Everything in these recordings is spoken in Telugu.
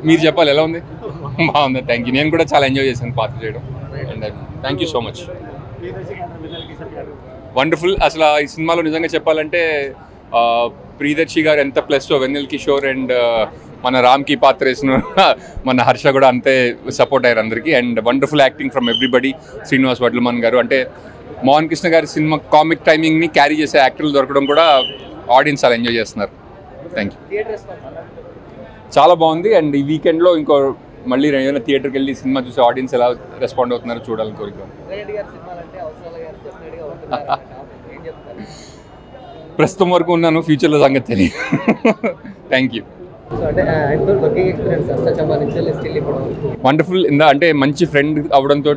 మీరు చెప్పాలి ఎలా ఉంది? బాగుంది, థ్యాంక్ యూ. నేను కూడా చాలా ఎంజాయ్ చేశాను పాత్ర చేయడం. And thank you so much. Wonderful. అసలు ఈ సినిమాలో నిజంగా చెప్పాలంటే ప్రియదర్శి గారు ఎంత ప్లస్ వెన్నెల్ కిషోర్ అండ్ మన రామ్కి పాత్ర వేసిన మన హర్ష కూడా అంతే సపోర్ట్ అయ్యారు అందరికీ. And wonderful acting from everybody. Srinivas Vadlaman గారు అంటే మోహన్ కృష్ణ గారి సినిమా కామిక్ టైమింగ్ని క్యారీ చేసే యాక్టర్లు దొరకడం కూడా ఆడియన్స్ చాలా ఎంజాయ్ చేస్తున్నారు. Thank you. చాలా బాగుంది. అండ్ ఈ వీకెండ్లో ఇంకో మళ్ళీ ఏదైనా థియేటర్కి వెళ్ళి సినిమా చూసి ఆడియన్స్ ఎలా రెస్పాండ్ అవుతున్నారో చూడాలని కోరిక. ప్రస్తుతం వరకు ఉన్నాను, ఫ్యూచర్లో సంగతి తెలియదు. Thank you. వండర్ఫుల్. అంటే మంచి ఫ్రెండ్ అవడంతో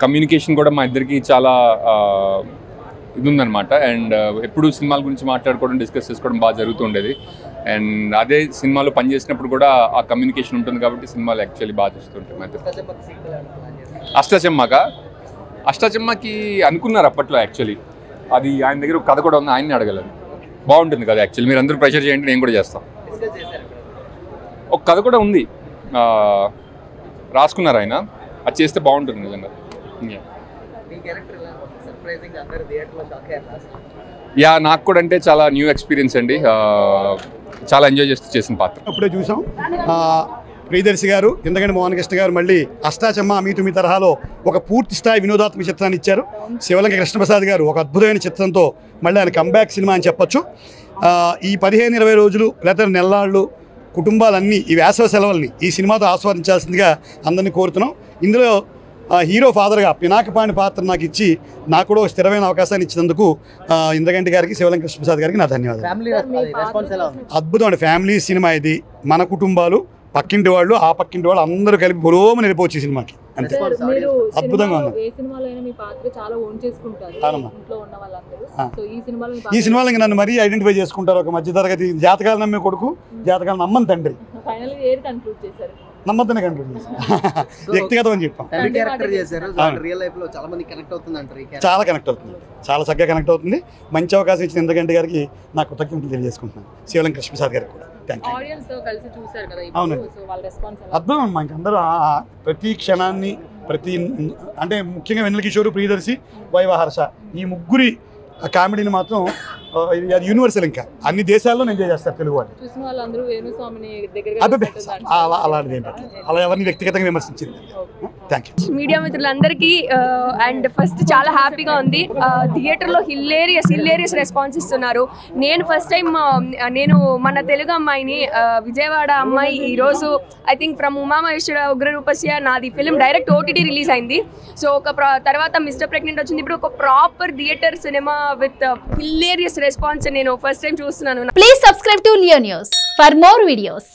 కమ్యూనికేషన్ కూడా మా ఇద్దరికి చాలా ఇది ఉందన్నమాట. అండ్ ఎప్పుడు సినిమాల గురించి మాట్లాడుకోవడం, డిస్కస్ చేసుకోవడం బాగా జరుగుతుండేది. అండ్ అదే సినిమాలో పనిచేసినప్పుడు కూడా ఆ కమ్యూనికేషన్ ఉంటుంది కాబట్టి సినిమాలు యాక్చువల్లీ బాగా చూస్తుంటాయి. అష్టాచెమ్మకి అనుకున్నారు అప్పట్లో. యాక్చువల్లీ అది ఆయన దగ్గర కథ కూడా ఉంది, ఆయన్ని అడగలేదు. బాగుంటుంది కదా యాక్చువల్లీ. మీరు అందరూ ప్రెషర్ చేయండి, నేను కూడా చేస్తాను. ఒక కథ కూడా ఉంది, రాసుకున్నారు ఆయన. అది చేస్తే బాగుంటుంది నిజంగా. యా, నాకు కూడా అంటే చాలా న్యూ ఎక్స్పీరియన్స్ అండి. చాలా ఎంజాయ్ చేస్తూ చేసిన పాత్ర. అప్పుడే చూసాం ప్రియదర్శి గారు, ఎందుకంటే మోహన్ కృష్ణ గారు మళ్ళీ అష్టాచెమ్మ మీ తుమి తరహాలో ఒక పూర్తి స్థాయి వినోదాత్మక చిత్రాన్ని ఇచ్చారు. శివలంక కృష్ణప్రసాద్ గారు ఒక అద్భుతమైన చిత్రంతో మళ్ళీ ఆయన కంబ్యాక్ సినిమా అని చెప్పొచ్చు. ఈ 15-20 రోజులు లేదా నెల్లాళ్ళు కుటుంబాలన్నీ ఈ వేసవ సెలవుల్ని ఈ సినిమాతో ఆస్వాదించాల్సిందిగా అందరినీ కోరుతున్నాం. ఇందులో హీరో ఫాదర్గా పినాకపాణి పాత్ర నాకు ఇచ్చి నాకు కూడా స్థిరమైన అవకాశాన్ని ఇచ్చినందుకు ఇంద్రగంటి గారికి, శివలంక కృష్ణప్రసాద్ గారికి నా ధన్యవాదాలు. అద్భుతమైన ఫ్యామిలీ సినిమా ఇది. మన కుటుంబాలు, పక్కింటి వాళ్ళు, ఆ పక్కింటి వాళ్ళు అందరూ కలిపి బొలోమని వెళ్ళిపోవచ్చు ఈ సినిమాకి. అంతే, అద్భుతంగా ఉంది. ఈ సినిమాలో నన్ను మరీ ఐడెంటిఫై చేసుకుంటారు. ఒక మధ్యతరగతి జాతకాలు నమ్మే కొడుకు, జాతకాలు నమ్మని తండ్రి. నమ్మద్దనే కన్క్లూడ్ చేశాను. వ్యక్తిగతం అని చెప్పాం. చాలా కనెక్ట్ అవుతుంది, చాలా చక్కగా కనెక్ట్ అవుతుంది. మంచి అవకాశం ఇచ్చిన ఇంద్రగంటి గారికి నా కృతజ్ఞతలు తెలియజేసుకుంటున్నాను. శివలంక కృష్ణప్రసాద్ గారికి కూడా అవునండి. అద్భుతం. మనకి అందరూ ప్రతి క్షణాన్ని అంటే ముఖ్యంగా వెన్నెల కిషోర్, ప్రియదర్శి, వైవ హర్ష ఈ ముగ్గురి కామెడీని మాత్రం అది యూనివర్సల్. ఇంకా అన్ని దేశాల్లో ఎంజాయ్ చేస్తారు తెలుగు వాళ్ళు. అలాంటిది ఏంటంటే అలా ఎవరిని వ్యక్తిగతంగా విమర్శించింది. Thank you. మీడియా మిత్రులందరికీ అండ్ ఫస్ట్ చాలా హ్యాపీగా ఉంది. థియేటర్లో హిల్లేరియస్ రెస్పాన్స్ ఇస్తున్నారు. నేను ఫస్ట్ టైం నేను మన తెలుగు అమ్మాయిని, విజయవాడ అమ్మాయి, ఈరోజు I think from Umamaheswara Ugraroopasya నాది ఫిలిం డైరెక్ట్ OTT రిలీజ్ అయింది. సో ఒక తర్వాత మిస్టర్ ప్రెగ్నెంట్ వచ్చింది. ఇప్పుడు ఒక ప్రాపర్ థియేటర్ సినిమా విత్ హిల్లేరియస్ రెస్పాన్స్ నేను ఫస్ట్ టైం చూస్తున్నాను. Please subscribe to Leo News for more videos.